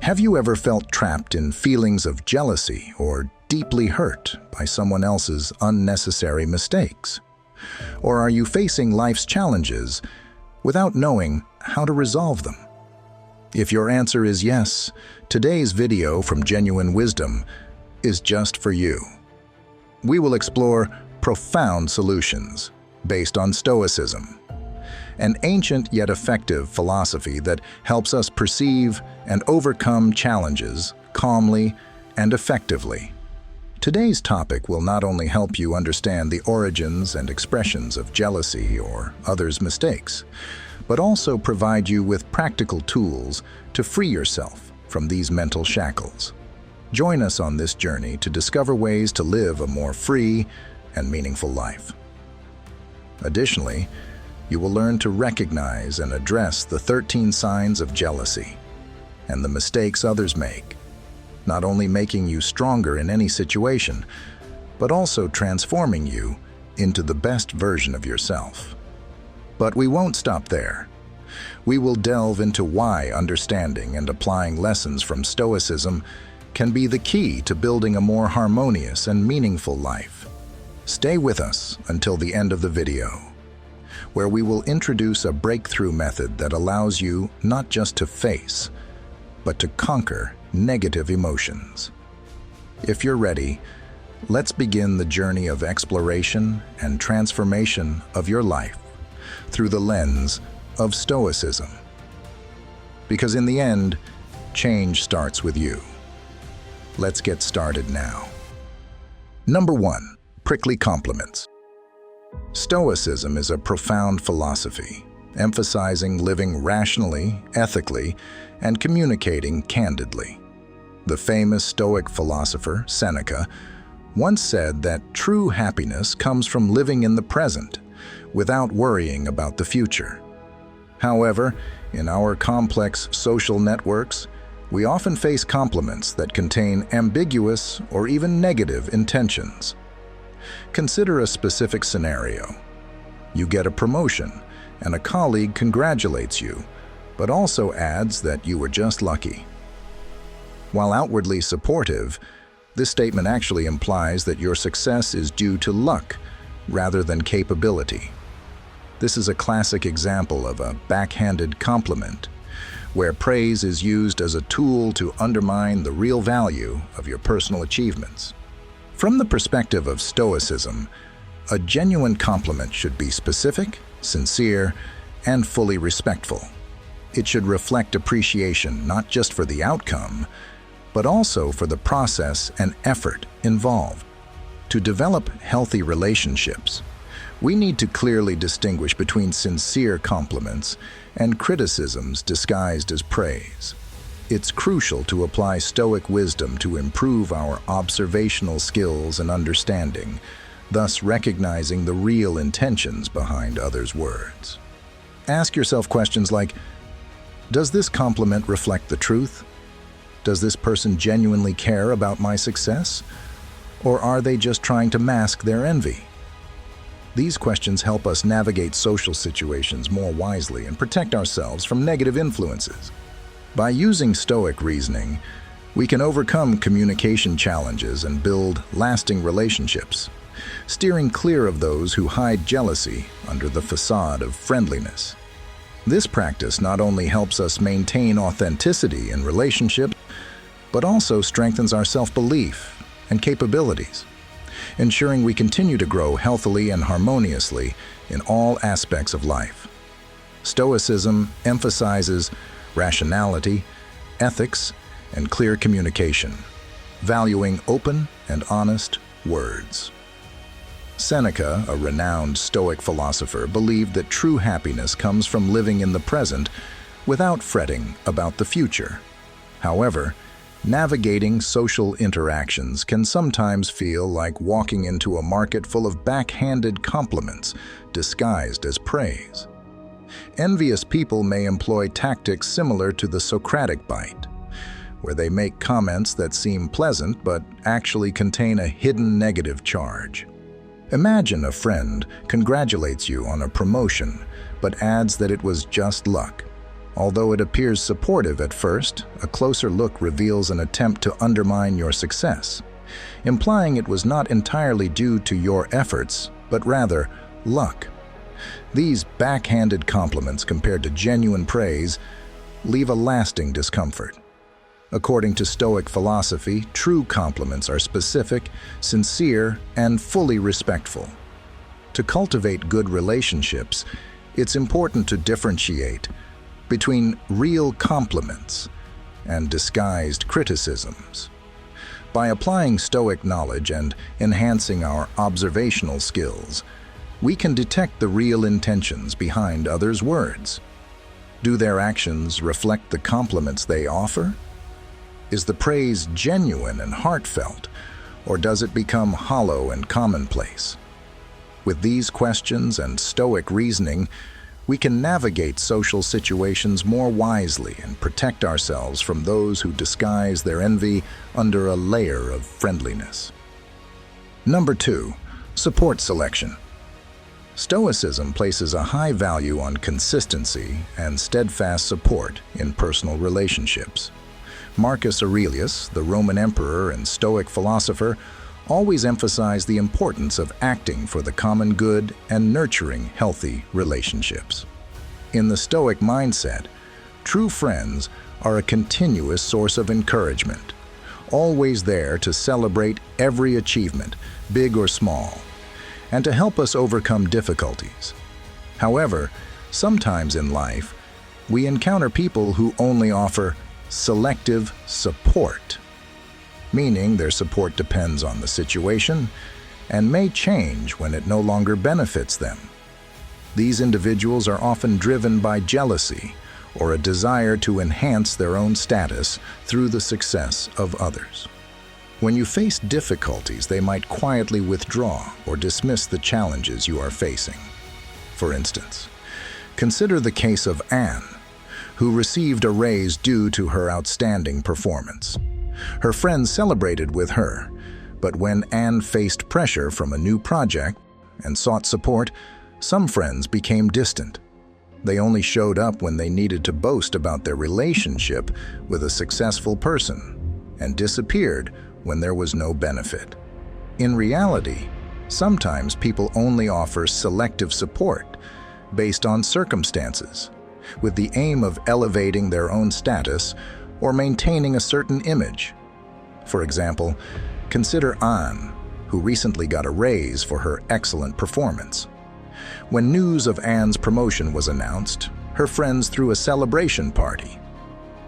Have you ever felt trapped in feelings of jealousy or deeply hurt by someone else's unnecessary mistakes? Or are you facing life's challenges without knowing how to resolve them? If your answer is yes, today's video from Genuine Wisdom is just for you. We will explore profound solutions based on Stoicism, an ancient yet effective philosophy that helps us perceive and overcome challenges calmly and effectively. Today's topic will not only help you understand the origins and expressions of jealousy or others' mistakes, but also provide you with practical tools to free yourself from these mental shackles. Join us on this journey to discover ways to live a more free and meaningful life. Additionally, you will learn to recognize and address the 13 signs of jealousy and the mistakes others make, not only making you stronger in any situation, but also transforming you into the best version of yourself. But we won't stop there. We will delve into why understanding and applying lessons from Stoicism can be the key to building a more harmonious and meaningful life. Stay with us until the end of the video, where we will introduce a breakthrough method that allows you not just to face, but to conquer negative emotions. If you're ready, let's begin the journey of exploration and transformation of your life through the lens of Stoicism. Because in the end, change starts with you. Let's get started now. Number 1. Prickly compliments. Stoicism is a profound philosophy, emphasizing living rationally, ethically, and communicating candidly. The famous Stoic philosopher, Seneca, once said that true happiness comes from living in the present, without worrying about the future. However, in our complex social networks, we often face compliments that contain ambiguous or even negative intentions. Consider a specific scenario. You get a promotion, and a colleague congratulates you, but also adds that you were just lucky. While outwardly supportive, this statement actually implies that your success is due to luck rather than capability. This is a classic example of a backhanded compliment, where praise is used as a tool to undermine the real value of your personal achievements. From the perspective of Stoicism, a genuine compliment should be specific, sincere, and fully respectful. It should reflect appreciation not just for the outcome, but also for the process and effort involved. To develop healthy relationships, we need to clearly distinguish between sincere compliments and criticisms disguised as praise. It's crucial to apply Stoic wisdom to improve our observational skills and understanding, thus recognizing the real intentions behind others' words. Ask yourself questions like, does this compliment reflect the truth? Does this person genuinely care about my success? Or are they just trying to mask their envy? These questions help us navigate social situations more wisely and protect ourselves from negative influences. By using Stoic reasoning, we can overcome communication challenges and build lasting relationships, steering clear of those who hide jealousy under the facade of friendliness. This practice not only helps us maintain authenticity in relationships, but also strengthens our self-belief and capabilities, ensuring we continue to grow healthily and harmoniously in all aspects of life. Stoicism emphasizes rationality, ethics, and clear communication, valuing open and honest words. Seneca, a renowned Stoic philosopher, believed that true happiness comes from living in the present without fretting about the future. However, navigating social interactions can sometimes feel like walking into a market full of backhanded compliments disguised as praise. Envious people may employ tactics similar to the Socratic bite, where they make comments that seem pleasant but actually contain a hidden negative charge. Imagine a friend congratulates you on a promotion but adds that it was just luck. Although it appears supportive at first, a closer look reveals an attempt to undermine your success, implying it was not entirely due to your efforts, but rather luck. These backhanded compliments compared to genuine praise leave a lasting discomfort. According to Stoic philosophy, true compliments are specific, sincere, and fully respectful. To cultivate good relationships, it's important to differentiate between real compliments and disguised criticisms. By applying Stoic knowledge and enhancing our observational skills, we can detect the real intentions behind others' words. Do their actions reflect the compliments they offer? Is the praise genuine and heartfelt, or does it become hollow and commonplace? With these questions and Stoic reasoning, we can navigate social situations more wisely and protect ourselves from those who disguise their envy under a layer of friendliness. Number 2, support selection. Stoicism places a high value on consistency and steadfast support in personal relationships. Marcus Aurelius, the Roman emperor and Stoic philosopher, always emphasized the importance of acting for the common good and nurturing healthy relationships. In the Stoic mindset, true friends are a continuous source of encouragement, always there to celebrate every achievement, big or small, and to help us overcome difficulties. However, sometimes in life, we encounter people who only offer selective support, meaning their support depends on the situation and may change when it no longer benefits them. These individuals are often driven by jealousy or a desire to enhance their own status through the success of others. When you face difficulties, they might quietly withdraw or dismiss the challenges you are facing. For instance, consider the case of Anne, who received a raise due to her outstanding performance. Her friends celebrated with her, but when Anne faced pressure from a new project and sought support, some friends became distant. They only showed up when they needed to boast about their relationship with a successful person and disappeared when there was no benefit. In reality, sometimes people only offer selective support based on circumstances, with the aim of elevating their own status or maintaining a certain image. For example, consider Anne, who recently got a raise for her excellent performance. When news of Anne's promotion was announced, her friends threw a celebration party.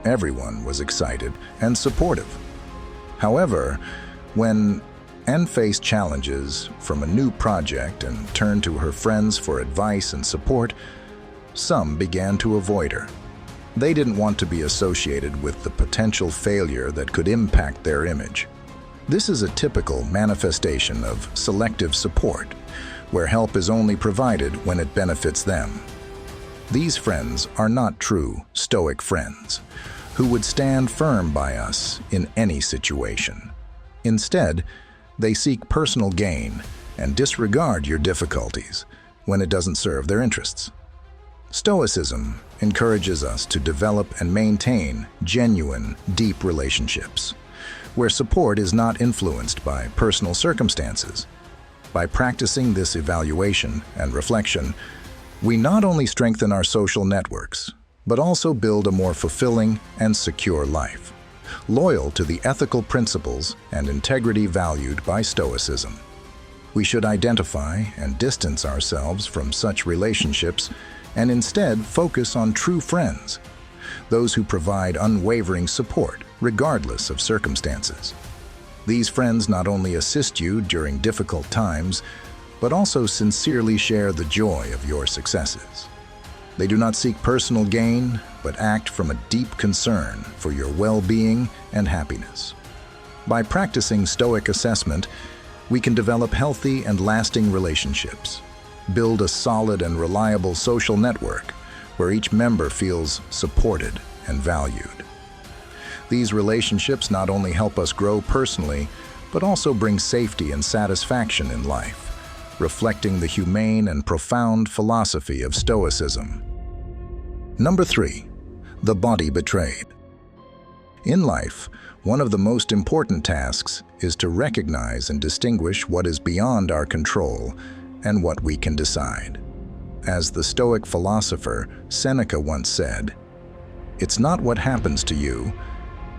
Everyone was excited and supportive. However, when Anne faced challenges from a new project and turned to her friends for advice and support, some began to avoid her. They didn't want to be associated with the potential failure that could impact their image. This is a typical manifestation of selective support, where help is only provided when it benefits them. These friends are not true Stoic friends, who would stand firm by us in any situation. Instead, they seek personal gain and disregard your difficulties when it doesn't serve their interests. Stoicism encourages us to develop and maintain genuine, deep relationships, where support is not influenced by personal circumstances. By practicing this evaluation and reflection, we not only strengthen our social networks, but also build a more fulfilling and secure life, loyal to the ethical principles and integrity valued by Stoicism. We should identify and distance ourselves from such relationships and instead focus on true friends, those who provide unwavering support regardless of circumstances. These friends not only assist you during difficult times, but also sincerely share the joy of your successes. They do not seek personal gain, but act from a deep concern for your well-being and happiness. By practicing Stoic assessment, we can develop healthy and lasting relationships, build a solid and reliable social network where each member feels supported and valued. These relationships not only help us grow personally, but also bring safety and satisfaction in life, reflecting the humane and profound philosophy of Stoicism. Number 3, The body betrayed. In life, one of the most important tasks is to recognize and distinguish what is beyond our control and what we can decide. As the Stoic philosopher Seneca once said, "It's not what happens to you,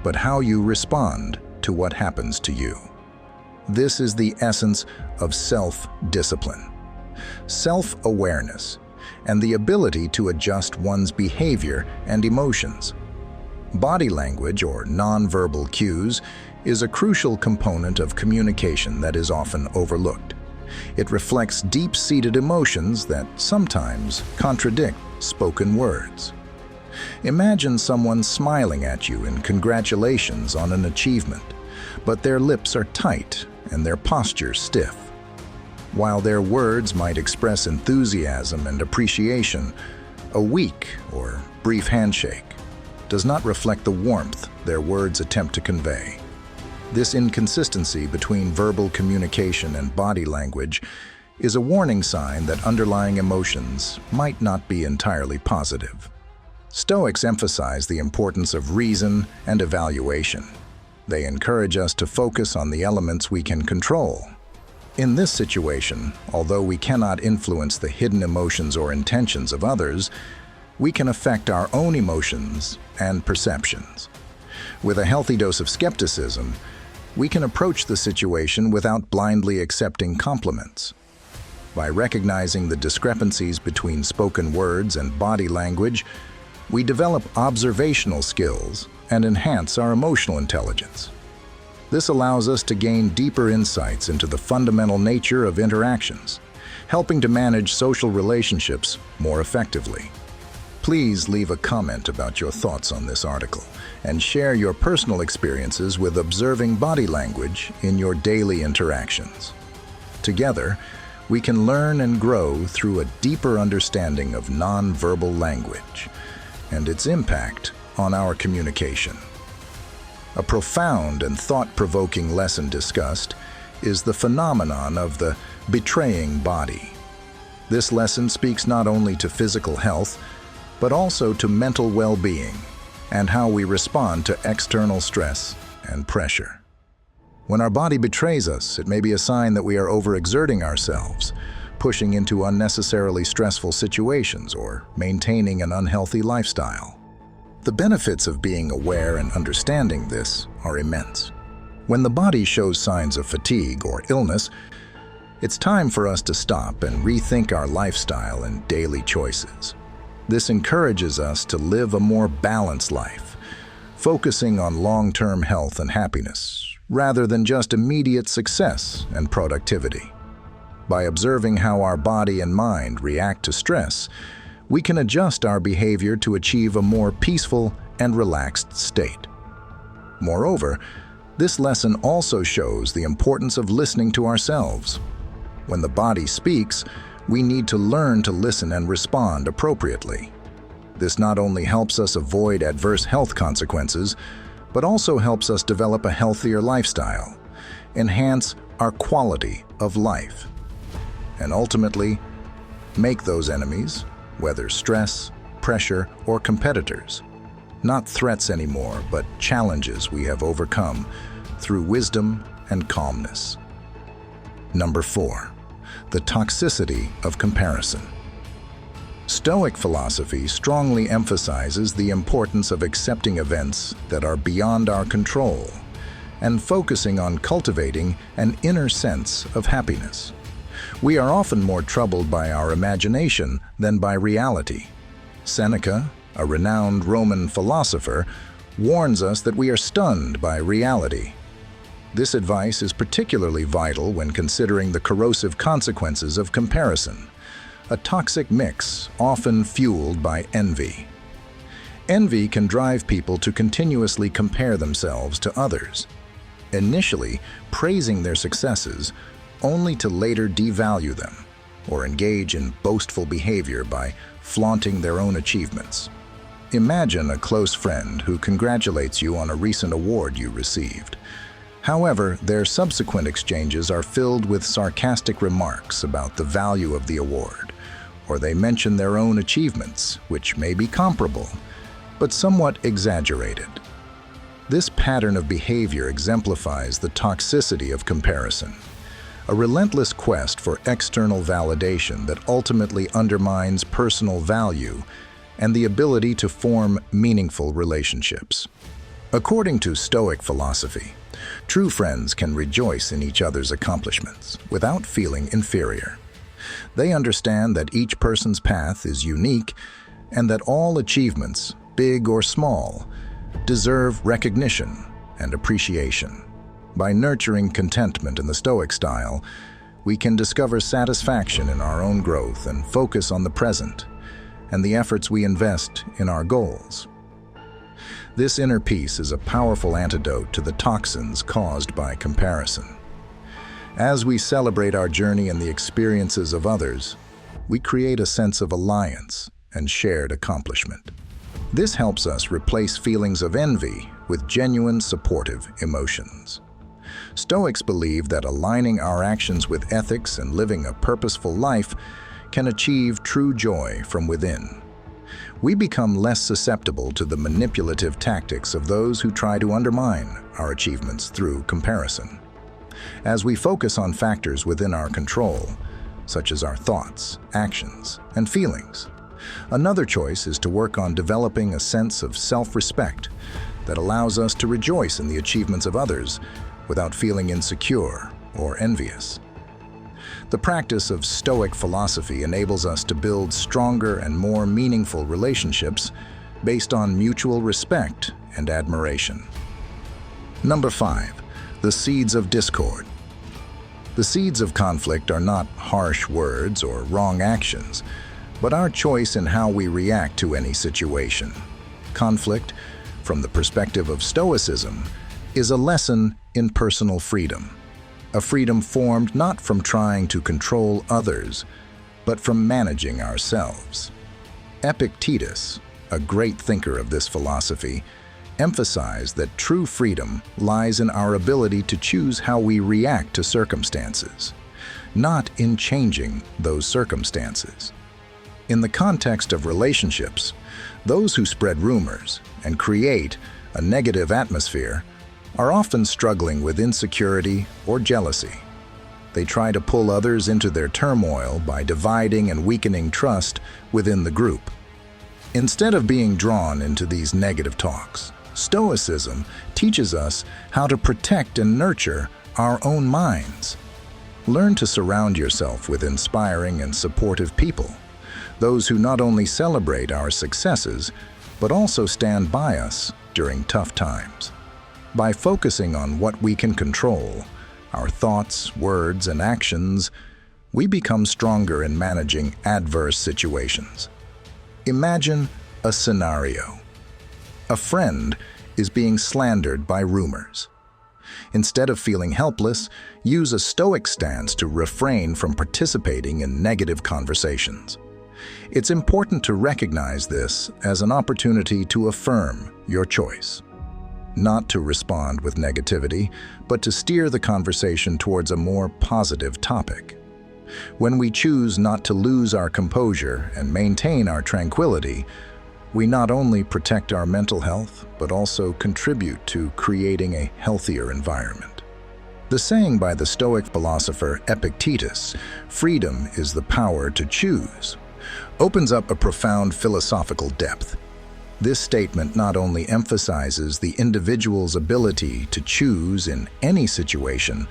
but how you respond to what happens to you." This is the essence of self-discipline, self-awareness, and the ability to adjust one's behavior and emotions. Body language, or nonverbal cues, is a crucial component of communication that is often overlooked. It reflects deep-seated emotions that sometimes contradict spoken words. Imagine someone smiling at you in congratulations on an achievement, but their lips are tight and their posture stiff. While their words might express enthusiasm and appreciation, a weak or brief handshake does not reflect the warmth their words attempt to convey. This inconsistency between verbal communication and body language is a warning sign that underlying emotions might not be entirely positive. Stoics emphasize the importance of reason and evaluation. They encourage us to focus on the elements we can control. In this situation, although we cannot influence the hidden emotions or intentions of others, we can affect our own emotions and perceptions. With a healthy dose of skepticism, we can approach the situation without blindly accepting compliments. By recognizing the discrepancies between spoken words and body language, we develop observational skills and enhance our emotional intelligence. This allows us to gain deeper insights into the fundamental nature of interactions, helping to manage social relationships more effectively. Please leave a comment about your thoughts on this article and share your personal experiences with observing body language in your daily interactions. Together, we can learn and grow through a deeper understanding of nonverbal language and its impact on our communication. A profound and thought-provoking lesson discussed is the phenomenon of the betraying body. This lesson speaks not only to physical health, but also to mental well-being and how we respond to external stress and pressure. When our body betrays us, it may be a sign that we are overexerting ourselves, pushing into unnecessarily stressful situations, or maintaining an unhealthy lifestyle. The benefits of being aware and understanding this are immense. When the body shows signs of fatigue or illness, it's time for us to stop and rethink our lifestyle and daily choices. This encourages us to live a more balanced life, focusing on long-term health and happiness, rather than just immediate success and productivity. By observing how our body and mind react to stress, we can adjust our behavior to achieve a more peaceful and relaxed state. Moreover, this lesson also shows the importance of listening to ourselves. When the body speaks, we need to learn to listen and respond appropriately. This not only helps us avoid adverse health consequences, but also helps us develop a healthier lifestyle, enhance our quality of life, and ultimately make those enemies, whether stress, pressure, or competitors, not threats anymore, but challenges we have overcome through wisdom and calmness. Number 4. The toxicity of comparison. Stoic philosophy strongly emphasizes the importance of accepting events that are beyond our control and focusing on cultivating an inner sense of happiness. We are often more troubled by our imagination than by reality. Seneca, a renowned Roman philosopher, warns us that we are stunned by reality. This advice is particularly vital when considering the corrosive consequences of comparison, a toxic mix often fueled by envy. Envy can drive people to continuously compare themselves to others, initially praising their successes, only to later devalue them or engage in boastful behavior by flaunting their own achievements. Imagine a close friend who congratulates you on a recent award you received. However, their subsequent exchanges are filled with sarcastic remarks about the value of the award, or they mention their own achievements, which may be comparable, but somewhat exaggerated. This pattern of behavior exemplifies the toxicity of comparison, a relentless quest for external validation that ultimately undermines personal value and the ability to form meaningful relationships. According to Stoic philosophy, true friends can rejoice in each other's accomplishments without feeling inferior. They understand that each person's path is unique and that all achievements, big or small, deserve recognition and appreciation. By nurturing contentment in the Stoic style, we can discover satisfaction in our own growth and focus on the present and the efforts we invest in our goals. This inner peace is a powerful antidote to the toxins caused by comparison. As we celebrate our journey and the experiences of others, we create a sense of alliance and shared accomplishment. This helps us replace feelings of envy with genuine supportive emotions. Stoics believe that aligning our actions with ethics and living a purposeful life can achieve true joy from within. We become less susceptible to the manipulative tactics of those who try to undermine our achievements through comparison. As we focus on factors within our control, such as our thoughts, actions, and feelings, another choice is to work on developing a sense of self-respect that allows us to rejoice in the achievements of others without feeling insecure or envious. The practice of Stoic philosophy enables us to build stronger and more meaningful relationships based on mutual respect and admiration. Number 5. The seeds of discord. The seeds of conflict are not harsh words or wrong actions, but our choice in how we react to any situation. Conflict, from the perspective of Stoicism, is a lesson in personal freedom. A freedom formed not from trying to control others, but from managing ourselves. Epictetus, a great thinker of this philosophy, emphasized that true freedom lies in our ability to choose how we react to circumstances, not in changing those circumstances. In the context of relationships, those who spread rumors and create a negative atmosphere are often struggling with insecurity or jealousy. They try to pull others into their turmoil by dividing and weakening trust within the group. Instead of being drawn into these negative talks, Stoicism teaches us how to protect and nurture our own minds. Learn to surround yourself with inspiring and supportive people, those who not only celebrate our successes, but also stand by us during tough times. By focusing on what we can control, our thoughts, words, and actions, we become stronger in managing adverse situations. Imagine a scenario. A friend is being slandered by rumors. Instead of feeling helpless, use a Stoic stance to refrain from participating in negative conversations. It's important to recognize this as an opportunity to affirm your choice. Not to respond with negativity, but to steer the conversation towards a more positive topic. When we choose not to lose our composure and maintain our tranquility, we not only protect our mental health, but also contribute to creating a healthier environment. The saying by the Stoic philosopher Epictetus, "Freedom is the power to choose," opens up a profound philosophical depth. This statement not only emphasizes the individual's ability to choose in any situation,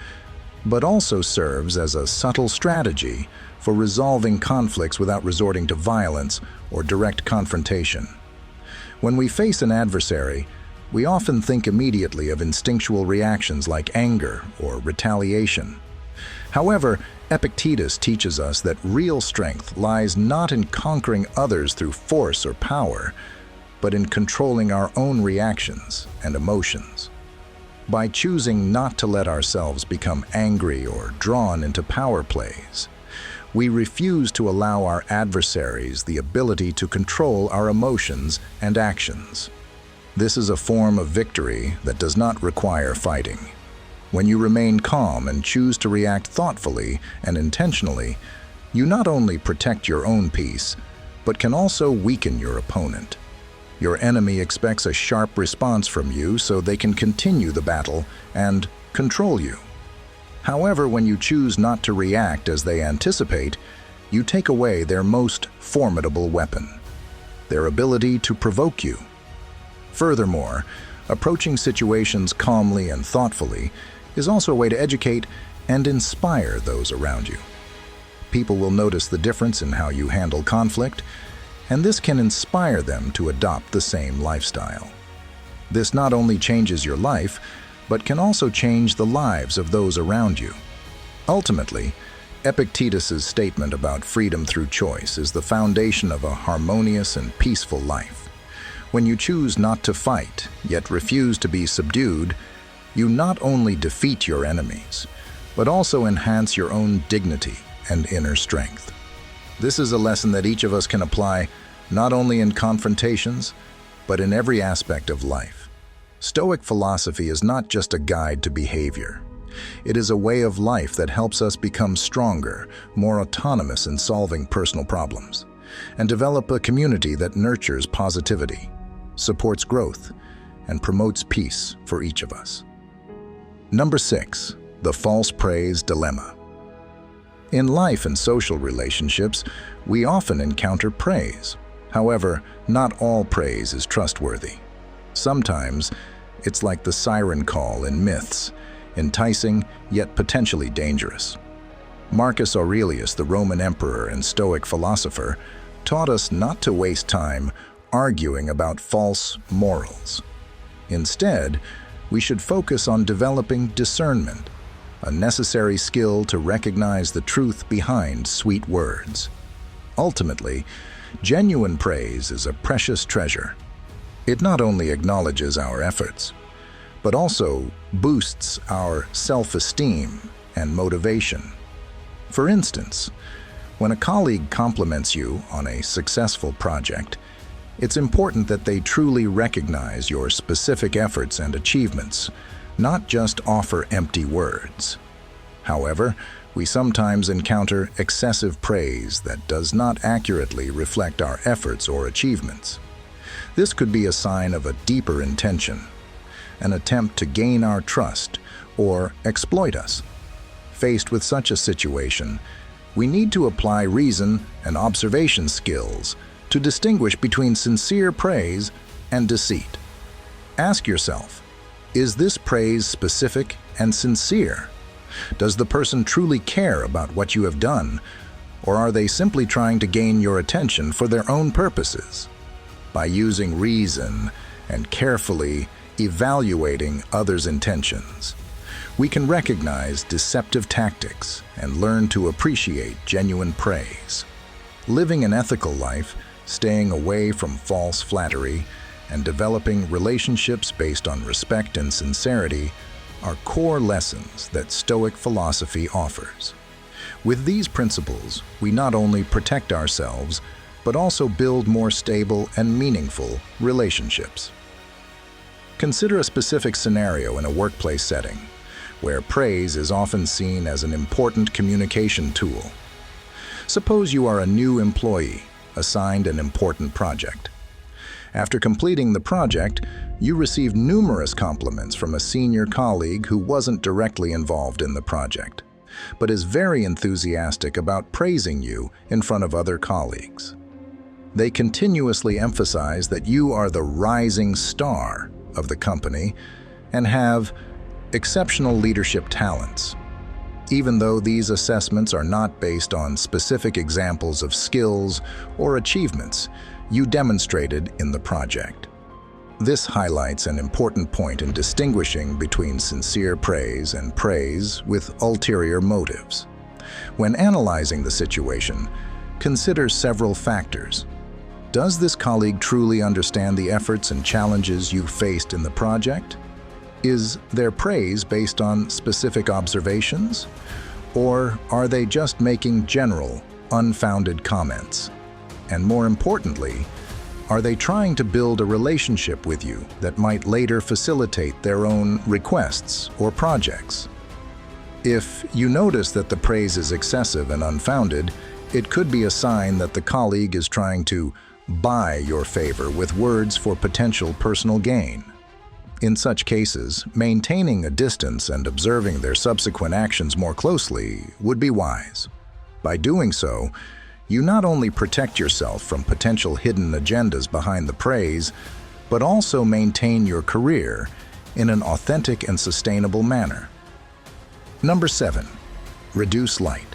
but also serves as a subtle strategy for resolving conflicts without resorting to violence or direct confrontation. When we face an adversary, we often think immediately of instinctual reactions like anger or retaliation. However, Epictetus teaches us that real strength lies not in conquering others through force or power, but in controlling our own reactions and emotions. By choosing not to let ourselves become angry or drawn into power plays, we refuse to allow our adversaries the ability to control our emotions and actions. This is a form of victory that does not require fighting. When you remain calm and choose to react thoughtfully and intentionally, you not only protect your own peace, but can also weaken your opponent. Your enemy expects a sharp response from you so they can continue the battle and control you. However, when you choose not to react as they anticipate, you take away their most formidable weapon, their ability to provoke you. Furthermore, approaching situations calmly and thoughtfully is also a way to educate and inspire those around you. People will notice the difference in how you handle conflict, and this can inspire them to adopt the same lifestyle. This not only changes your life, but can also change the lives of those around you. Ultimately, Epictetus's statement about freedom through choice is the foundation of a harmonious and peaceful life. When you choose not to fight, yet refuse to be subdued, you not only defeat your enemies, but also enhance your own dignity and inner strength. This is a lesson that each of us can apply not only in confrontations, but in every aspect of life. Stoic philosophy is not just a guide to behavior. It is a way of life that helps us become stronger, more autonomous in solving personal problems, and develop a community that nurtures positivity, supports growth, and promotes peace for each of us. Number 6, the false praise dilemma. In life and social relationships, we often encounter praise. However, not all praise is trustworthy. Sometimes, it's like the siren call in myths, enticing yet potentially dangerous. Marcus Aurelius, the Roman emperor and Stoic philosopher, taught us not to waste time arguing about false morals. Instead, we should focus on developing discernment, a necessary skill to recognize the truth behind sweet words. Ultimately, genuine praise is a precious treasure. It not only acknowledges our efforts, but also boosts our self-esteem and motivation. For instance, when a colleague compliments you on a successful project, it's important that they truly recognize your specific efforts and achievements, not just offer empty words. However, we sometimes encounter excessive praise that does not accurately reflect our efforts or achievements. This could be a sign of a deeper intention, an attempt to gain our trust or exploit us. Faced with such a situation, we need to apply reason and observation skills to distinguish between sincere praise and deceit. Ask yourself, is this praise specific and sincere? Does the person truly care about what you have done, or are they simply trying to gain your attention for their own purposes? By using reason and carefully evaluating others' intentions, we can recognize deceptive tactics and learn to appreciate genuine praise. Living an ethical life, staying away from false flattery, and developing relationships based on respect and sincerity are core lessons that Stoic philosophy offers. With these principles, we not only protect ourselves, but also build more stable and meaningful relationships. Consider a specific scenario in a workplace setting, where praise is often seen as an important communication tool. Suppose you are a new employee assigned an important project. After completing the project, you received numerous compliments from a senior colleague who wasn't directly involved in the project, but is very enthusiastic about praising you in front of other colleagues. They continuously emphasize that you are the rising star of the company and have exceptional leadership talents. Even though these assessments are not based on specific examples of skills or achievements you demonstrated in the project. This highlights an important point in distinguishing between sincere praise and praise with ulterior motives. When analyzing the situation, consider several factors. Does this colleague truly understand the efforts and challenges you faced in the project? Is their praise based on specific observations? Or are they just making general, unfounded comments? And more importantly, are they trying to build a relationship with you that might later facilitate their own requests or projects? If you notice that the praise is excessive and unfounded, it could be a sign that the colleague is trying to buy your favor with words for potential personal gain. In such cases, maintaining a distance and observing their subsequent actions more closely would be wise. By doing so, you not only protect yourself from potential hidden agendas behind the praise, but also maintain your career in an authentic and sustainable manner. Number 7. Reduce light.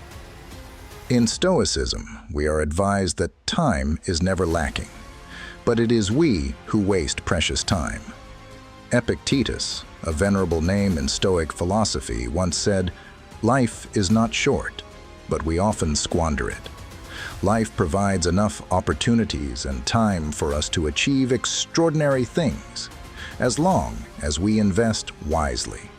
In Stoicism, we are advised that time is never lacking, but it is we who waste precious time. Epictetus, a venerable name in Stoic philosophy, once said, "Life is not short, but we often squander it." Life provides enough opportunities and time for us to achieve extraordinary things, as long as we invest wisely.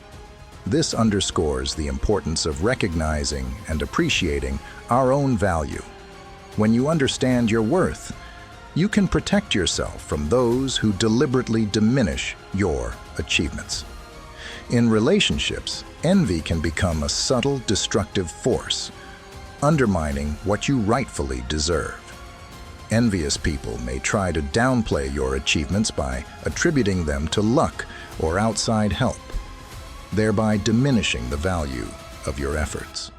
This underscores the importance of recognizing and appreciating our own value. When you understand your worth, you can protect yourself from those who deliberately diminish your achievements. In relationships, envy can become a subtle, destructive force, undermining what you rightfully deserve. Envious people may try to downplay your achievements by attributing them to luck or outside help, thereby diminishing the value of your efforts.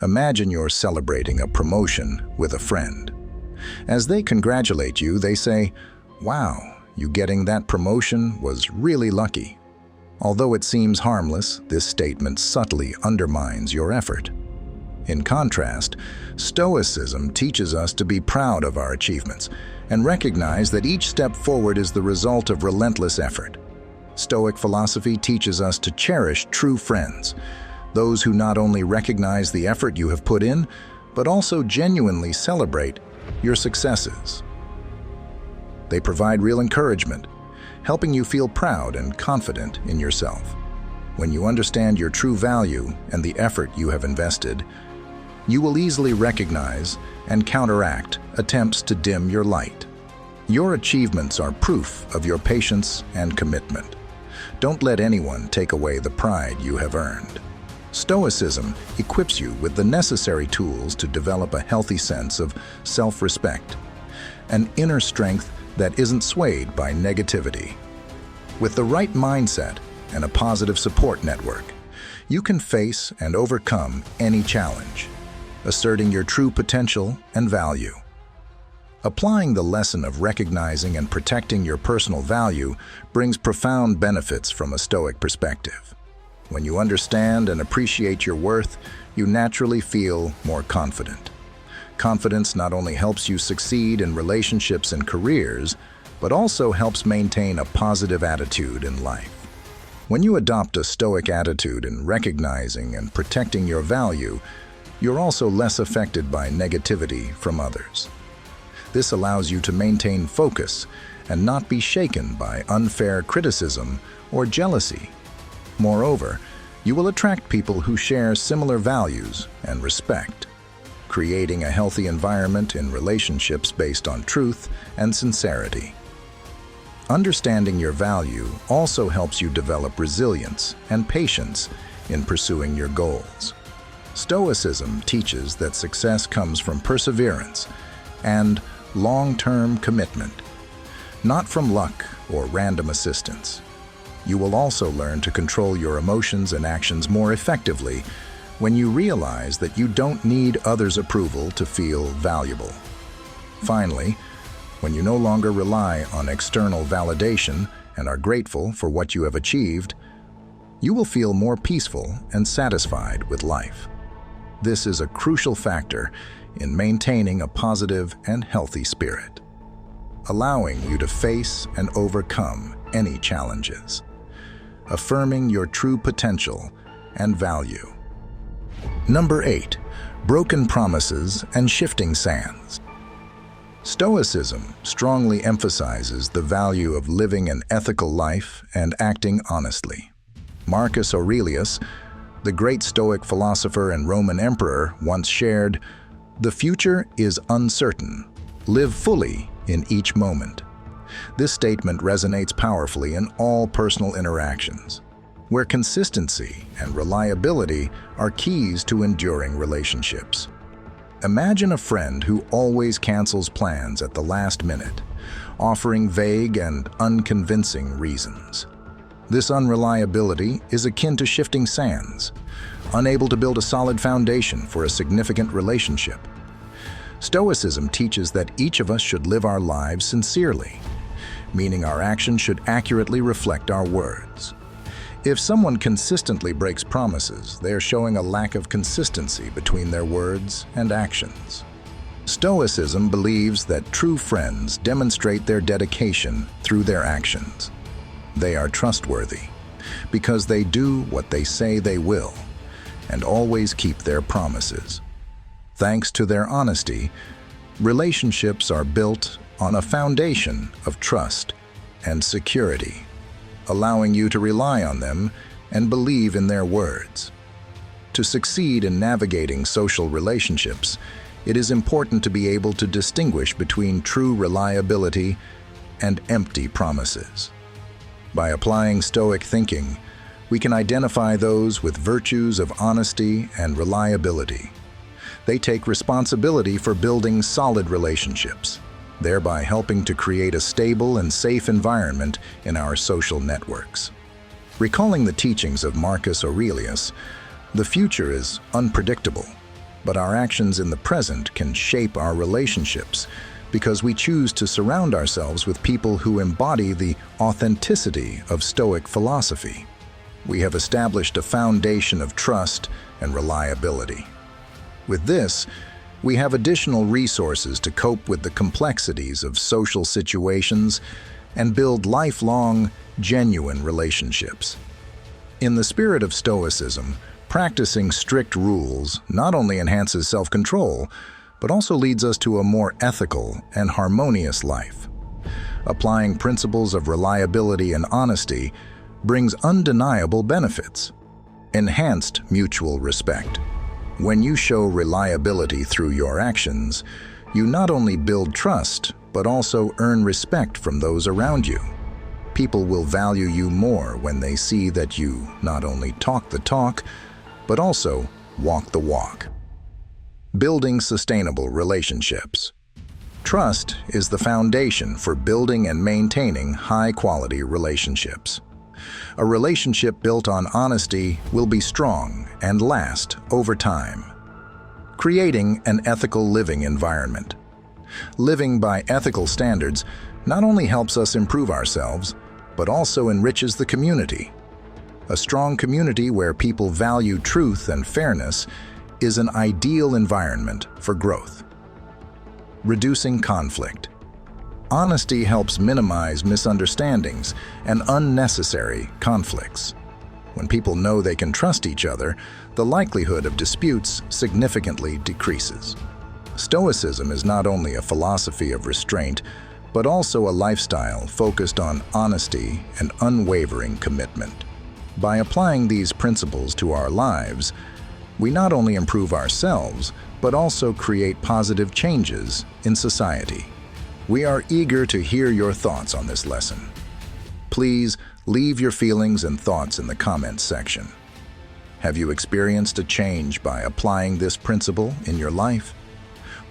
Imagine you're celebrating a promotion with a friend. As they congratulate you, they say, "Wow, you getting that promotion was really lucky." Although it seems harmless, this statement subtly undermines your effort. In contrast, Stoicism teaches us to be proud of our achievements and recognize that each step forward is the result of relentless effort. Stoic philosophy teaches us to cherish true friends, those who not only recognize the effort you have put in, but also genuinely celebrate your successes. They provide real encouragement, helping you feel proud and confident in yourself. When you understand your true value and the effort you have invested, you will easily recognize and counteract attempts to dim your light. Your achievements are proof of your patience and commitment. Don't let anyone take away the pride you have earned. Stoicism equips you with the necessary tools to develop a healthy sense of self-respect, an inner strength that isn't swayed by negativity. With the right mindset and a positive support network, you can face and overcome any challenge, asserting your true potential and value. Applying the lesson of recognizing and protecting your personal value brings profound benefits from a Stoic perspective. When you understand and appreciate your worth, you naturally feel more confident. Confidence not only helps you succeed in relationships and careers, but also helps maintain a positive attitude in life. When you adopt a Stoic attitude in recognizing and protecting your value, you're also less affected by negativity from others. This allows you to maintain focus and not be shaken by unfair criticism or jealousy. Moreover, you will attract people who share similar values and respect, creating a healthy environment in relationships based on truth and sincerity. Understanding your value also helps you develop resilience and patience in pursuing your goals. Stoicism teaches that success comes from perseverance and long-term commitment, not from luck or random assistance. You will also learn to control your emotions and actions more effectively when you realize that you don't need others' approval to feel valuable. Finally, when you no longer rely on external validation and are grateful for what you have achieved, you will feel more peaceful and satisfied with life. This is a crucial factor in maintaining a positive and healthy spirit, allowing you to face and overcome any challenges, affirming your true potential and value. Number 8. Broken promises and shifting sands. Stoicism strongly emphasizes the value of living an ethical life and acting honestly. Marcus Aurelius, the great Stoic philosopher and Roman emperor, once shared, "The future is uncertain. Live fully in each moment." This statement resonates powerfully in all personal interactions, where consistency and reliability are keys to enduring relationships. Imagine a friend who always cancels plans at the last minute, offering vague and unconvincing reasons. This unreliability is akin to shifting sands, unable to build a solid foundation for a significant relationship. Stoicism teaches that each of us should live our lives sincerely, meaning our actions should accurately reflect our words. If someone consistently breaks promises, they are showing a lack of consistency between their words and actions. Stoicism believes that true friends demonstrate their dedication through their actions. They are trustworthy because they do what they say they will and always keep their promises. Thanks to their honesty, relationships are built on a foundation of trust and security, allowing you to rely on them and believe in their words. To succeed in navigating social relationships, it is important to be able to distinguish between true reliability and empty promises. By applying Stoic thinking, we can identify those with virtues of honesty and reliability. They take responsibility for building solid relationships, thereby helping to create a stable and safe environment in our social networks. Recalling the teachings of Marcus Aurelius, the future is unpredictable, but our actions in the present can shape our relationships because we choose to surround ourselves with people who embody the authenticity of Stoic philosophy. We have established a foundation of trust and reliability. With this, we have additional resources to cope with the complexities of social situations and build lifelong, genuine relationships. In the spirit of Stoicism, practicing strict rules not only enhances self-control, but also leads us to a more ethical and harmonious life. Applying principles of reliability and honesty brings undeniable benefits. Enhanced mutual respect. When you show reliability through your actions, you not only build trust, but also earn respect from those around you. People will value you more when they see that you not only talk the talk, but also walk the walk. Building sustainable relationships. Trust is the foundation for building and maintaining high-quality relationships. A relationship built on honesty will be strong and last over time. Creating an ethical living environment. Living by ethical standards not only helps us improve ourselves, but also enriches the community. A strong community where people value truth and fairness is an ideal environment for growth. Reducing conflict. Honesty helps minimize misunderstandings and unnecessary conflicts. When people know they can trust each other, the likelihood of disputes significantly decreases. Stoicism is not only a philosophy of restraint, but also a lifestyle focused on honesty and unwavering commitment. By applying these principles to our lives, we not only improve ourselves, but also create positive changes in society. We are eager to hear your thoughts on this lesson. Please leave your feelings and thoughts in the comments section. Have you experienced a change by applying this principle in your life?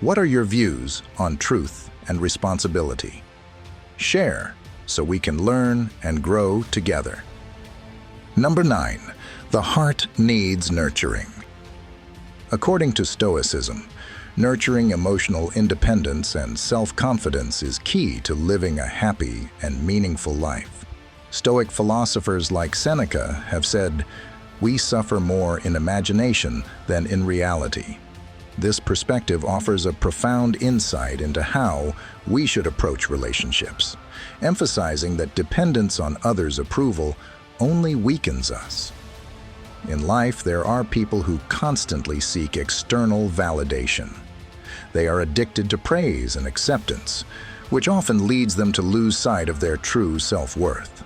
What are your views on truth and responsibility? Share so we can learn and grow together. Number 9, the heart needs nurturing. According to Stoicism, nurturing emotional independence and self-confidence is key to living a happy and meaningful life. Stoic philosophers like Seneca have said, "We suffer more in imagination than in reality." This perspective offers a profound insight into how we should approach relationships, emphasizing that dependence on others' approval only weakens us. In life, there are people who constantly seek external validation. They are addicted to praise and acceptance, which often leads them to lose sight of their true self-worth.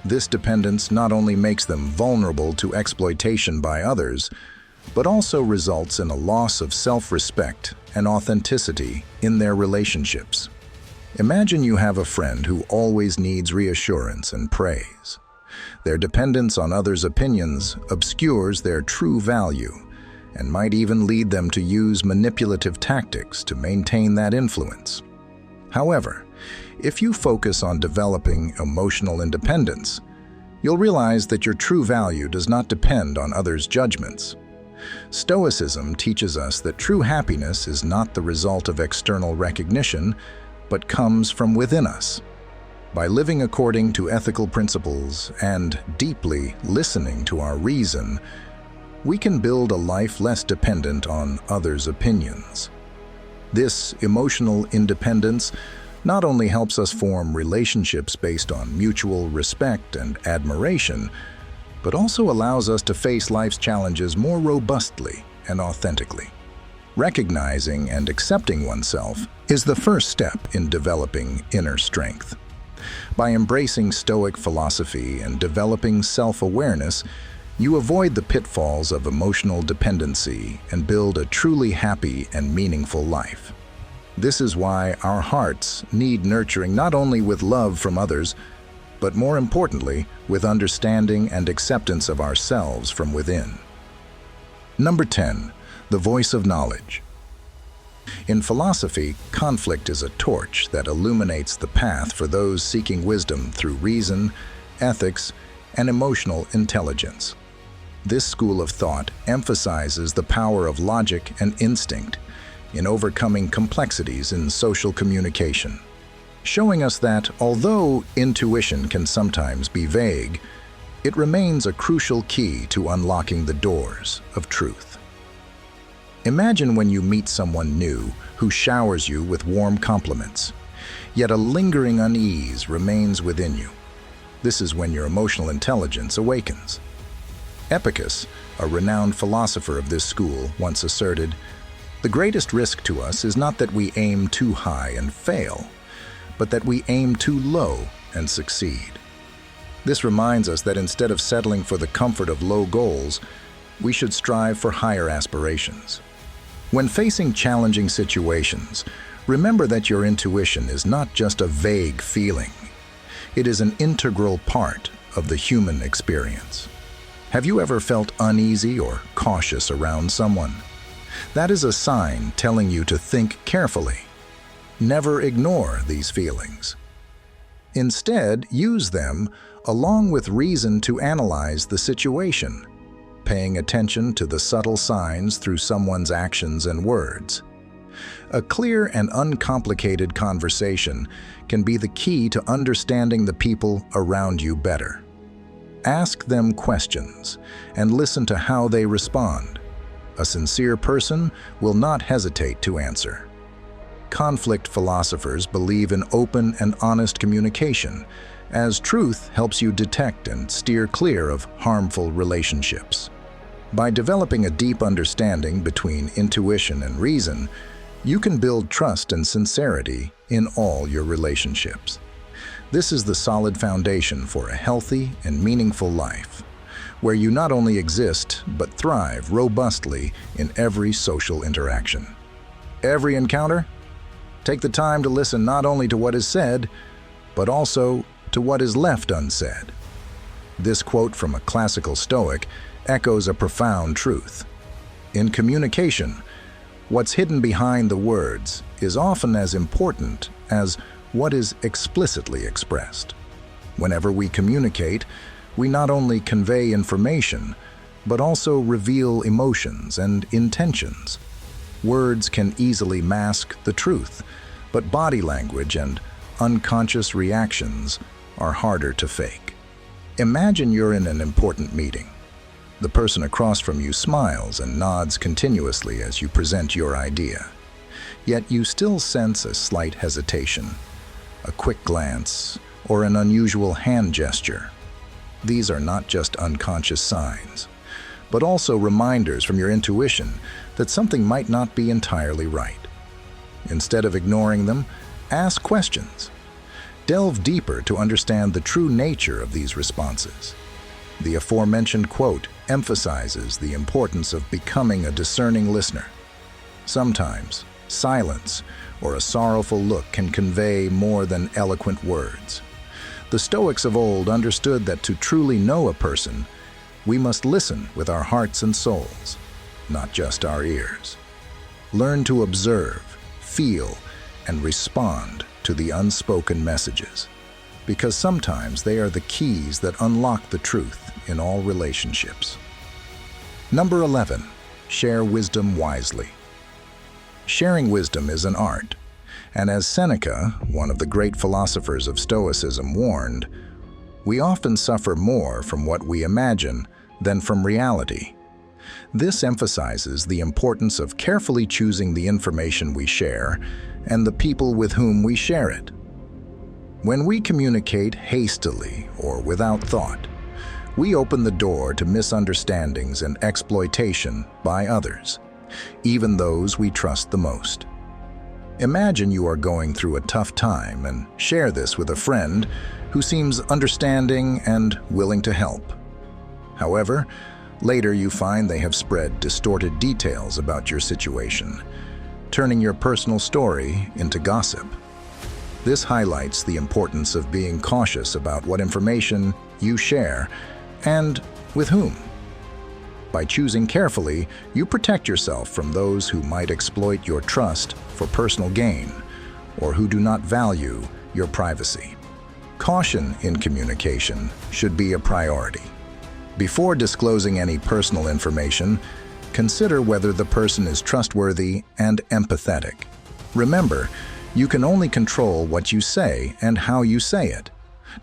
This dependence not only makes them vulnerable to exploitation by others, but also results in a loss of self-respect and authenticity in their relationships. Imagine you have a friend who always needs reassurance and praise. Their dependence on others' opinions obscures their true value, and might even lead them to use manipulative tactics to maintain that influence. However, if you focus on developing emotional independence, you'll realize that your true value does not depend on others' judgments. Stoicism teaches us that true happiness is not the result of external recognition, but comes from within us. By living according to ethical principles and deeply listening to our reason, we can build a life less dependent on others' opinions. This emotional independence not only helps us form relationships based on mutual respect and admiration, but also allows us to face life's challenges more robustly and authentically. Recognizing and accepting oneself is the first step in developing inner strength. By embracing Stoic philosophy and developing self-awareness, you avoid the pitfalls of emotional dependency and build a truly happy and meaningful life. This is why our hearts need nurturing not only with love from others, but more importantly, with understanding and acceptance of ourselves from within. Number 10. The voice of knowledge. In philosophy, conflict is a torch that illuminates the path for those seeking wisdom through reason, ethics, and emotional intelligence. This school of thought emphasizes the power of logic and instinct in overcoming complexities in social communication, showing us that although intuition can sometimes be vague, it remains a crucial key to unlocking the doors of truth. Imagine when you meet someone new who showers you with warm compliments, yet a lingering unease remains within you. This is when your emotional intelligence awakens. Epicus, a renowned philosopher of this school, once asserted, "The greatest risk to us is not that we aim too high and fail, but that we aim too low and succeed." This reminds us that instead of settling for the comfort of low goals, we should strive for higher aspirations. When facing challenging situations, remember that your intuition is not just a vague feeling. It is an integral part of the human experience. Have you ever felt uneasy or cautious around someone? That is a sign telling you to think carefully. Never ignore these feelings. Instead, use them along with reason to analyze the situation, paying attention to the subtle signs through someone's actions and words. A clear and uncomplicated conversation can be the key to understanding the people around you better. Ask them questions and listen to how they respond. A sincere person will not hesitate to answer. Conflict philosophers believe in open and honest communication, as truth helps you detect and steer clear of harmful relationships. By developing a deep understanding between intuition and reason, you can build trust and sincerity in all your relationships. This is the solid foundation for a healthy and meaningful life, where you not only exist but thrive robustly in every social interaction. Every encounter? Take the time to listen not only to what is said, but also to what is left unsaid. This quote from a classical Stoic echoes a profound truth. In communication, what's hidden behind the words is often as important as what is explicitly expressed. Whenever we communicate, we not only convey information, but also reveal emotions and intentions. Words can easily mask the truth, but body language and unconscious reactions are harder to fake. Imagine you're in an important meeting. The person across from you smiles and nods continuously as you present your idea. Yet you still sense a slight hesitation, a quick glance, or an unusual hand gesture. These are not just unconscious signs, but also reminders from your intuition that something might not be entirely right. Instead of ignoring them, ask questions. Delve deeper to understand the true nature of these responses. The aforementioned quote emphasizes the importance of becoming a discerning listener. Sometimes, silence or a sorrowful look can convey more than eloquent words. The Stoics of old understood that to truly know a person, we must listen with our hearts and souls. not just our ears. Learn to observe, feel, and respond to the unspoken messages, because sometimes they are the keys that unlock the truth in all relationships. Number 11. Share wisdom wisely. Sharing wisdom is an art, and as Seneca, one of the great philosophers of Stoicism, warned, we often suffer more from what we imagine than from reality. This emphasizes the importance of carefully choosing the information we share and the people with whom we share it. When we communicate hastily or without thought, we open the door to misunderstandings and exploitation by others, even those we trust the most. Imagine you are going through a tough time and share this with a friend who seems understanding and willing to help. However, later you find they have spread distorted details about your situation, turning your personal story into gossip. This highlights the importance of being cautious about what information you share and with whom. By choosing carefully, you protect yourself from those who might exploit your trust for personal gain or who do not value your privacy. Caution in communication should be a priority. Before disclosing any personal information, consider whether the person is trustworthy and empathetic. Remember, you can only control what you say and how you say it,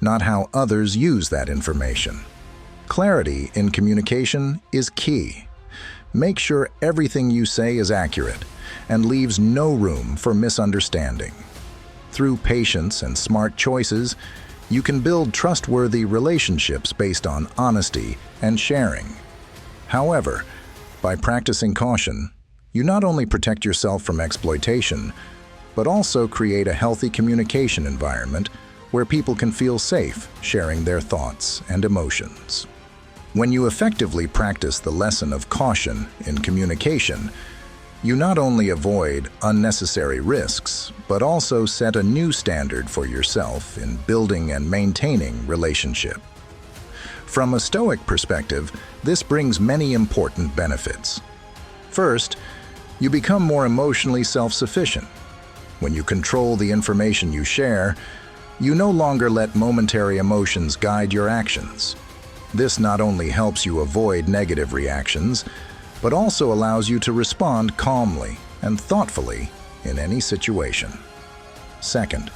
not how others use that information. Clarity in communication is key. Make sure everything you say is accurate and leaves no room for misunderstanding. Through patience and smart choices, you can build trustworthy relationships based on honesty and sharing. However, by practicing caution, you not only protect yourself from exploitation, but also create a healthy communication environment where people can feel safe sharing their thoughts and emotions. When you effectively practice the lesson of caution in communication, you not only avoid unnecessary risks, but also set a new standard for yourself in building and maintaining relationship. From a Stoic perspective, this brings many important benefits. First, you become more emotionally self-sufficient. When you control the information you share, you no longer let momentary emotions guide your actions. This not only helps you avoid negative reactions, but also allows you to respond calmly and thoughtfully in any situation. Second,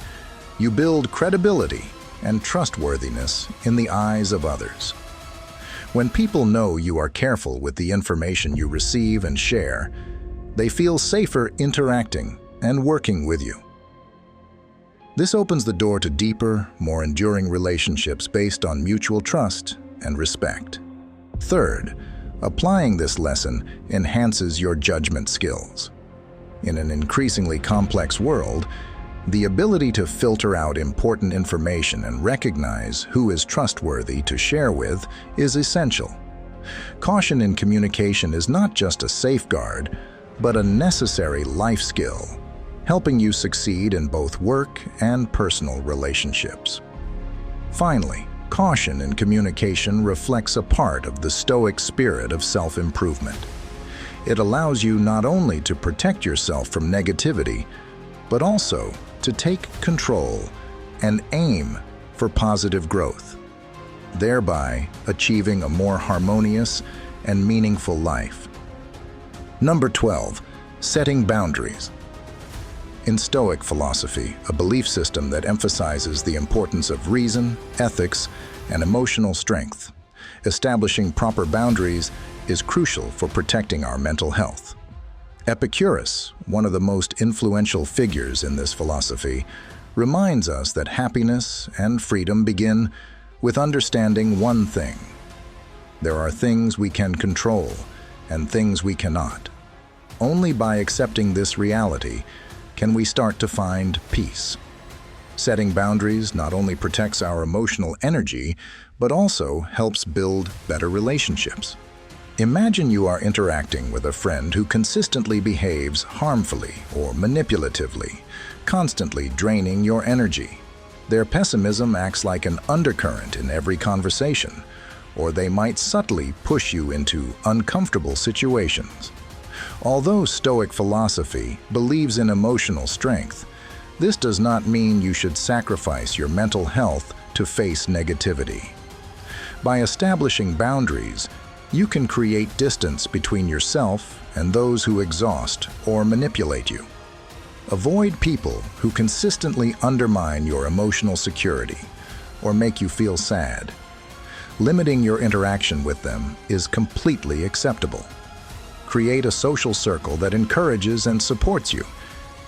you build credibility and trustworthiness in the eyes of others. When people know you are careful with the information you receive and share, they feel safer interacting and working with you. This opens the door to deeper, more enduring relationships based on mutual trust and respect. Third, applying this lesson enhances your judgment skills. In an increasingly complex world, the ability to filter out important information and recognize who is trustworthy to share with is essential. Caution in communication is not just a safeguard, but a necessary life skill, helping you succeed in both work and personal relationships. Finally, caution in communication reflects a part of the Stoic spirit of self-improvement. It allows you not only to protect yourself from negativity, but also to take control and aim for positive growth, thereby achieving a more harmonious and meaningful life. Number 12. Setting boundaries. In Stoic philosophy, a belief system that emphasizes the importance of reason, ethics, and emotional strength, establishing proper boundaries is crucial for protecting our mental health. Epicurus, one of the most influential figures in this philosophy, reminds us that happiness and freedom begin with understanding one thing: there are things we can control and things we cannot. Only by accepting this reality can we start to find peace. Setting boundaries not only protects our emotional energy, but also helps build better relationships. Imagine you are interacting with a friend who consistently behaves harmfully or manipulatively, constantly draining your energy. Their pessimism acts like an undercurrent in every conversation, or they might subtly push you into uncomfortable situations. Although Stoic philosophy believes in emotional strength, this does not mean you should sacrifice your mental health to face negativity. By establishing boundaries, you can create distance between yourself and those who exhaust or manipulate you. Avoid people who consistently undermine your emotional security or make you feel sad. Limiting your interaction with them is completely acceptable. Create a social circle that encourages and supports you,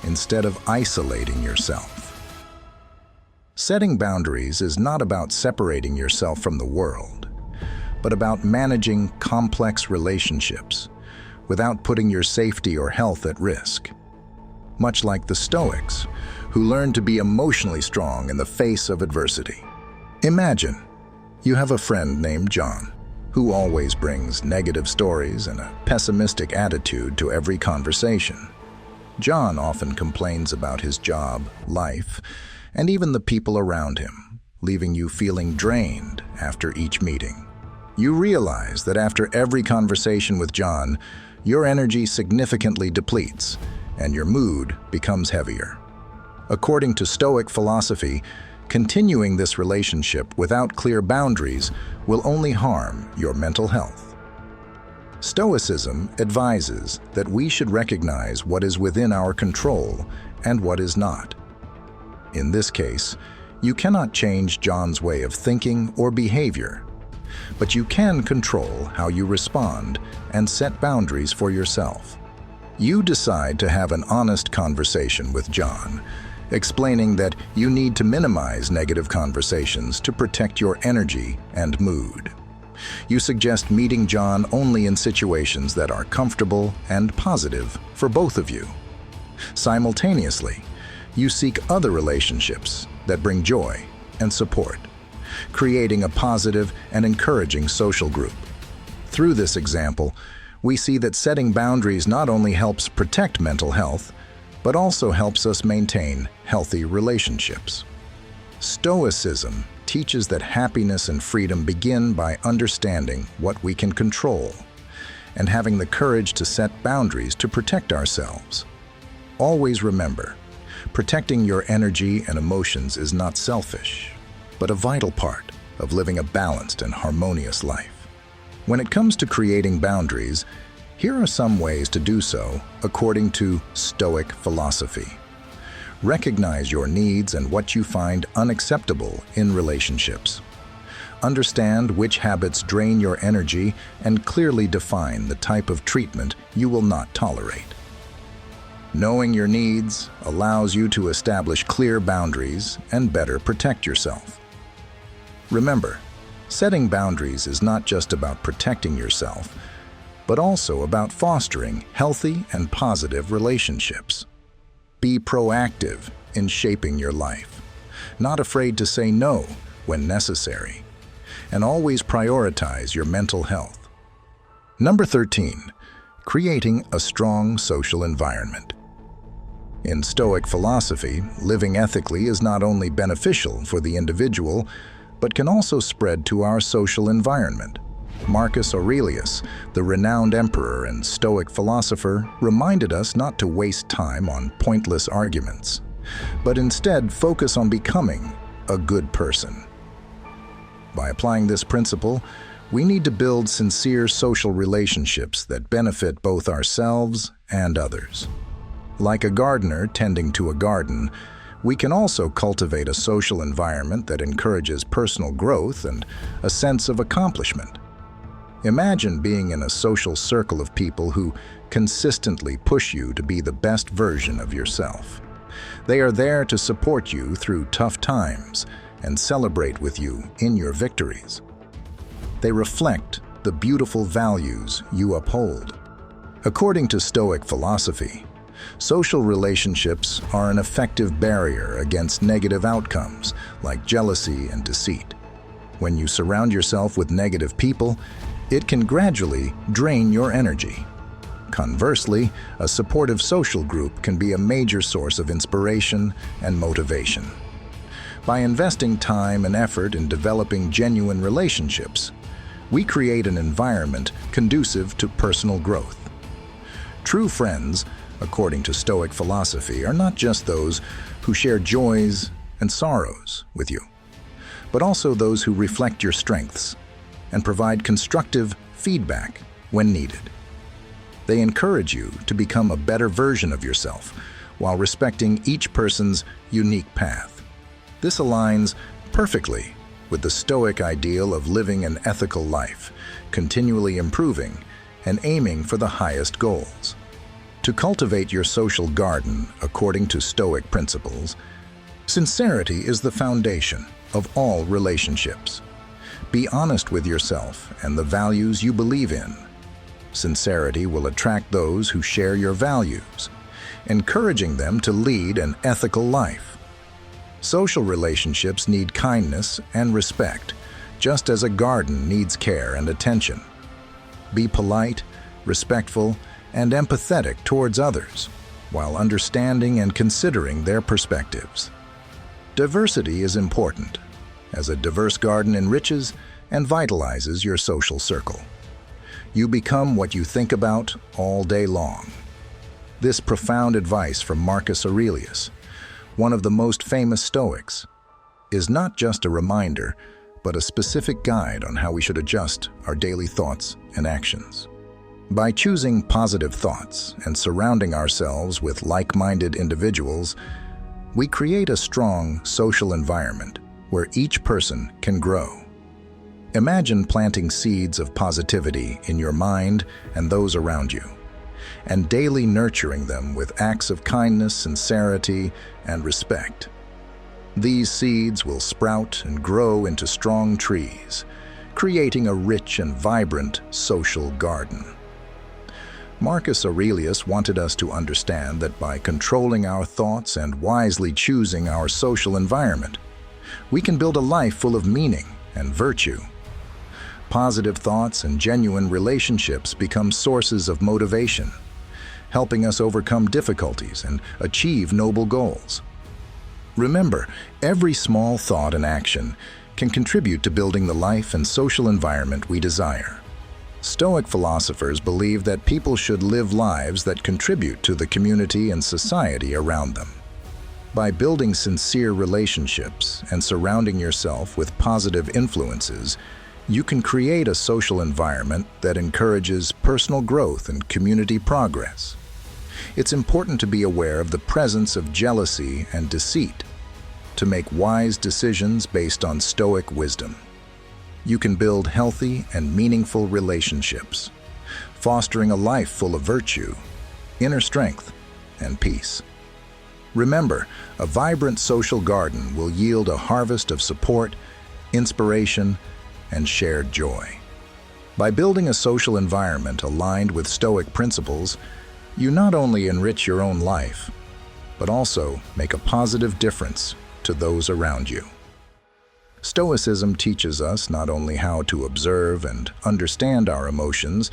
instead of isolating yourself. Setting boundaries is not about separating yourself from the world, but about managing complex relationships without putting your safety or health at risk. Much like the Stoics, who learned to be emotionally strong in the face of adversity. Imagine you have a friend named John, who always brings negative stories and a pessimistic attitude to every conversation. John often complains about his job, life, and even the people around him, leaving you feeling drained after each meeting. You realize that after every conversation with John, your energy significantly depletes, and your mood becomes heavier. According to Stoic philosophy, continuing this relationship without clear boundaries will only harm your mental health. Stoicism advises that we should recognize what is within our control and what is not. In this case, you cannot change John's way of thinking or behavior, but you can control how you respond and set boundaries for yourself. You decide to have an honest conversation with John, explaining that you need to minimize negative conversations to protect your energy and mood. You suggest meeting John only in situations that are comfortable and positive for both of you. Simultaneously, you seek other relationships that bring joy and support, creating a positive and encouraging social group. Through this example, we see that setting boundaries not only helps protect mental health, but also helps us maintain healthy relationships. Stoicism teaches that happiness and freedom begin by understanding what we can control and having the courage to set boundaries to protect ourselves. Always remember, protecting your energy and emotions is not selfish, but a vital part of living a balanced and harmonious life. When it comes to creating boundaries, here are some ways to do so according to Stoic philosophy. Recognize your needs and what you find unacceptable in relationships. Understand which habits drain your energy and clearly define the type of treatment you will not tolerate. Knowing your needs allows you to establish clear boundaries and better protect yourself. Remember, setting boundaries is not just about protecting yourself, but also about fostering healthy and positive relationships. Be proactive in shaping your life, not afraid to say no when necessary, and always prioritize your mental health. Number 13, creating a strong social environment. In Stoic philosophy, living ethically is not only beneficial for the individual, but can also spread to our social environment. Marcus Aurelius, the renowned emperor and Stoic philosopher, reminded us not to waste time on pointless arguments, but instead focus on becoming a good person. By applying this principle, we need to build sincere social relationships that benefit both ourselves and others. Like a gardener tending to a garden, we can also cultivate a social environment that encourages personal growth and a sense of accomplishment. Imagine being in a social circle of people who consistently push you to be the best version of yourself. They are there to support you through tough times and celebrate with you in your victories. They reflect the beautiful values you uphold. According to Stoic philosophy, social relationships are an effective barrier against negative outcomes like jealousy and deceit. When you surround yourself with negative people, it can gradually drain your energy. Conversely, a supportive social group can be a major source of inspiration and motivation. By investing time and effort in developing genuine relationships, we create an environment conducive to personal growth. True friends, according to Stoic philosophy, are not just those who share joys and sorrows with you, but also those who reflect your strengths and provide constructive feedback when needed. They encourage you to become a better version of yourself while respecting each person's unique path. This aligns perfectly with the Stoic ideal of living an ethical life, continually improving and aiming for the highest goals. To cultivate your social garden according to Stoic principles, sincerity is the foundation of all relationships. Be honest with yourself and the values you believe in. Sincerity will attract those who share your values, encouraging them to lead an ethical life. Social relationships need kindness and respect, just as a garden needs care and attention. Be polite, respectful, and empathetic towards others, while understanding and considering their perspectives. Diversity is important, as a diverse garden enriches and vitalizes your social circle. You become what you think about all day long. This profound advice from Marcus Aurelius, one of the most famous Stoics, is not just a reminder, but a specific guide on how we should adjust our daily thoughts and actions. By choosing positive thoughts and surrounding ourselves with like-minded individuals, we create a strong social environment where each person can grow. Imagine planting seeds of positivity in your mind and those around you, and daily nurturing them with acts of kindness, sincerity, and respect. These seeds will sprout and grow into strong trees, creating a rich and vibrant social garden. Marcus Aurelius wanted us to understand that by controlling our thoughts and wisely choosing our social environment, we can build a life full of meaning and virtue. Positive thoughts and genuine relationships become sources of motivation, helping us overcome difficulties and achieve noble goals. Remember, every small thought and action can contribute to building the life and social environment we desire. Stoic philosophers believe that people should live lives that contribute to the community and society around them. By building sincere relationships and surrounding yourself with positive influences, you can create a social environment that encourages personal growth and community progress. It's important to be aware of the presence of jealousy and deceit, to make wise decisions based on Stoic wisdom. You can build healthy and meaningful relationships, fostering a life full of virtue, inner strength, and peace. Remember, a vibrant social garden will yield a harvest of support, inspiration, and shared joy. By building a social environment aligned with Stoic principles, you not only enrich your own life, but also make a positive difference to those around you. Stoicism teaches us not only how to observe and understand our emotions,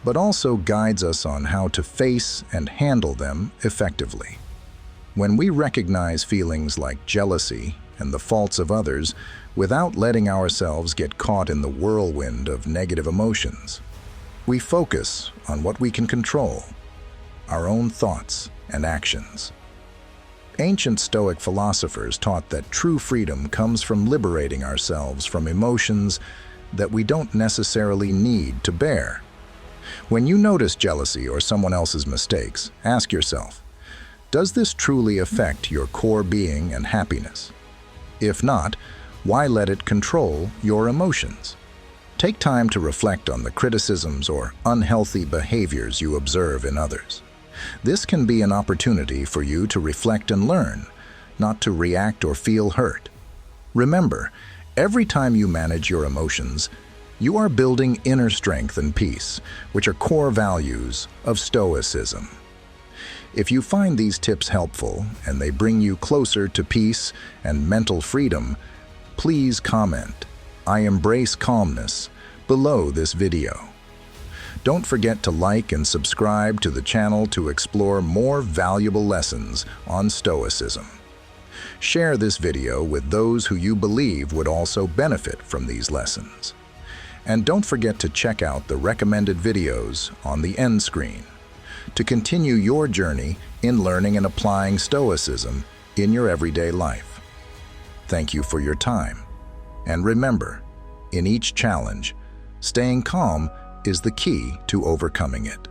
but also guides us on how to face and handle them effectively. When we recognize feelings like jealousy and the faults of others without letting ourselves get caught in the whirlwind of negative emotions, we focus on what we can control, our own thoughts and actions. Ancient Stoic philosophers taught that true freedom comes from liberating ourselves from emotions that we don't necessarily need to bear. When you notice jealousy or someone else's mistakes, ask yourself, does this truly affect your core being and happiness? If not, why let it control your emotions? Take time to reflect on the criticisms or unhealthy behaviors you observe in others. This can be an opportunity for you to reflect and learn, not to react or feel hurt. Remember, every time you manage your emotions, you are building inner strength and peace, which are core values of Stoicism. If you find these tips helpful and they bring you closer to peace and mental freedom, please comment, "I embrace calmness," below this video. Don't forget to like and subscribe to the channel to explore more valuable lessons on Stoicism. Share this video with those who you believe would also benefit from these lessons. And don't forget to check out the recommended videos on the end screen. to continue your journey in learning and applying Stoicism in your everyday life. Thank you for your time. And remember, in each challenge, staying calm is the key to overcoming it.